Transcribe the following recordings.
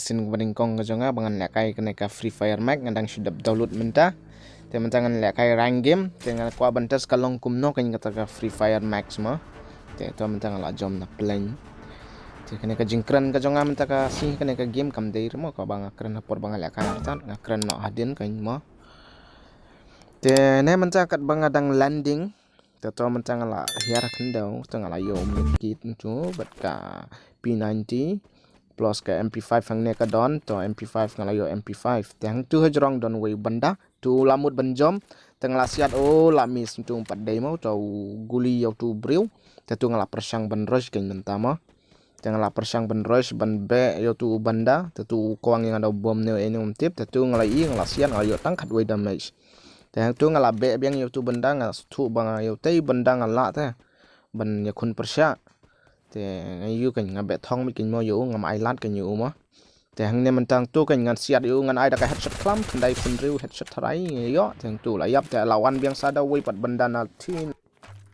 sin Nyngkong ka jonga bangan lekai ka Free Fire Max ngadang sudah download menta te mentangan lekai rank game dengan kwa bantas kalong kumno kan kata Free Fire Max ma te to mentangan la jom na plan te ka jingkran ka jonga menta ka si ka game kam dei mo ka banga kran por banga lekai artan ngakran no hadin kan mo te ne menta kat banga dang landing te to mentangan la hiar kendau tengah la yo mikit tu bat ka P90 plus ke MP5 hang ne ka don to MP5 ngalayo MP5 tang tu hajrong don we banda tu lamut banjom tang la siat la mis tu 4 day mau to guli yau tu briu te tu ngala persang ban rush ken mentama tang la persang ban rush ban be yau tu banda te tu kuang yang ada bom ne ene tip te tu ngala ngala siat ngalayo tangkat we damage tang tu ngala be biang yau tu banda ngala tu bang yau tei banda ngala te ban ya kun persya te ngayu kan ngabe thong mi kin mo yu ngam island kan yu mo te hang ne mentang tu kan ngan siat yu ngan ai da ka headshot klam kandai pun riu headshot tharai yo teng tu la yap te lawan biang sada we pat benda na tin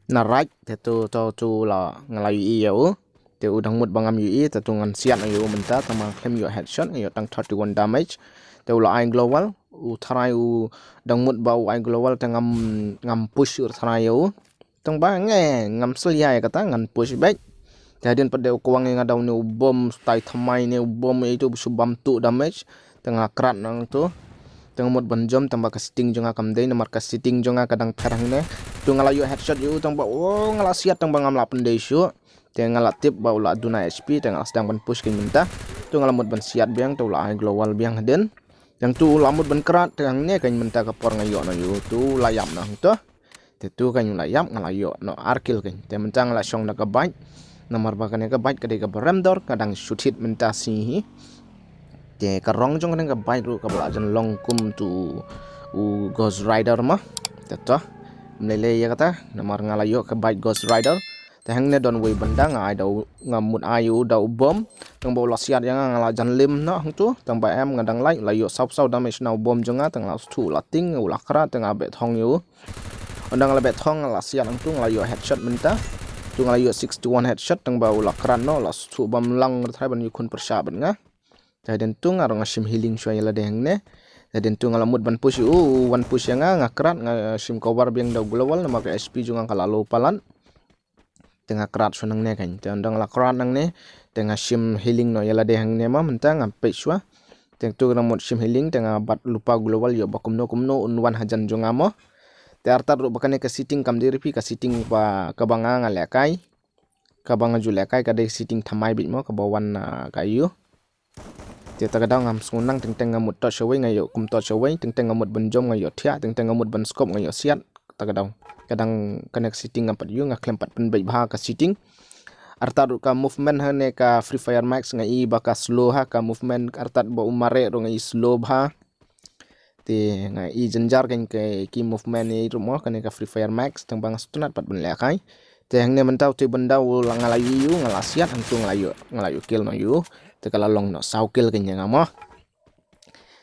na right te tu la ngalayu i yu te udang mut bangam yu i te tu ngan siat yu menta tamang claim yu headshot yu tang 31 damage te la ai global u tharai u dang mut bau ai global te ngam push ur tharai yu tang ba nge ngam seliai kata ngan push back jadi pada kuang yang ada ni bom stay thamai ni bom itu subam tu damage tengah kerat nang tu tengah mut banjom tambah ke sitting jonga kamdei nomor ke sitting jonga kadang perang ni tu ngalayu headshot yu tambah ngala siat tambah ngamla pendai syu tengah ngala tip bau la duna HP tengah sedang ban push kin minta tu ngala mut ban siat biang tu la global biang den yang tu lamut ban kerat tengah ni kan minta ke por ngayo na yu tu layam nang tu tu kan layam ngalayu no arkil kan te mentang la song na ka bite nomor bakan ka bite kadai ka remdor kadang shoot hit mentasi te ka rong jong kadang ka bite ru ka belajan long kum tu ghost rider mah teto mlele ya kata nomor ngalayo ka bite ghost rider te hang ne don we benda ngai dau ngamut ayu dau bom tang bola siat yang ngalajan lim no hang tu tang ba em ngadang lai layo sau damage na bom jonga tang la tu lating ula kra tang abe thong yu ondang la bet thong la siat hang tu ngalayo headshot menta tu ngalayo 61 headshot tang bau la kran no la su bam lang thai ban yukun persyaban nga dan tu ngarong sim healing shwaya la deng ne dan tu ngalamut ban push one push yang ngakrat sim cover biang da global nama ka SP junga kala lo palan tengah krat sunang ne kan tendang la krat nang ne tengah sim healing no yala deng ne ma mentang ampe shwa teng tu ngamut sim healing tengah bat lupa global yo bakumno unwan hajan junga mo Tiartar ru bakane ka sitting kam diri pi ka sitting pa kabanga ngalekai kabanga julekai ka de sitting thamai bit mo ka bawan kayu te ta kadang ngam sunang teng ngamut to shawai ngayo kum to shawai teng ngamut banjom ngayo thia teng ngamut ban scope ngayo siat ta kadang connect sitting ngam pat yu ngaklem pat pen bai bha ka sitting artar ru ka movement hane ka Free Fire Max ngai ba ka slow ha ka movement artat ba umare ru ngai slow bha te ngai i jenjar kan ke ki movement ni rumo kan ka Free Fire Max tang bang stunat pat ben lekai te hang ne mentau te benda ul ngalayu yu ngalasiat hang tu ngalayu kill no yu te kala long no sau kill kan yang amo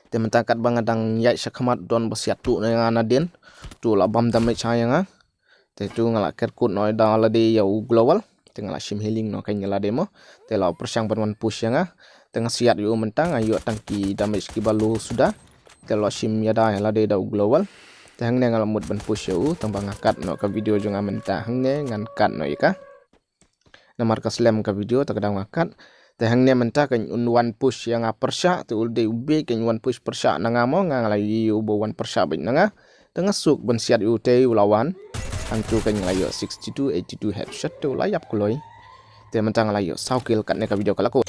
te mentakat bang adang yai sakhamat don basiat tu ne ngana den tu la bam damage yang te tu ngala ker kut no da la de yau global te ngala sim healing no kan ngala demo te la persang ban push yang tengah siat yu mentang ayu tangki damage ki balu sudah kalau sim yada yang lade dau global tang ne ngalamut ban push yu tambang ngakat no ka video jonga menta hang ne ngan kat no ika namar ka slam ka video tak kadang ngakat tang ne menta kan one push yang persya tu ulde ube kan one push persya nanga mo ngalai yu bo one persya bin nanga tengah suk ban siat yu te ulawan hang tu kan ngalayo 62 82 headshot tu layap kuloi te menta ngalayo sau kill kat ne ka video kala ko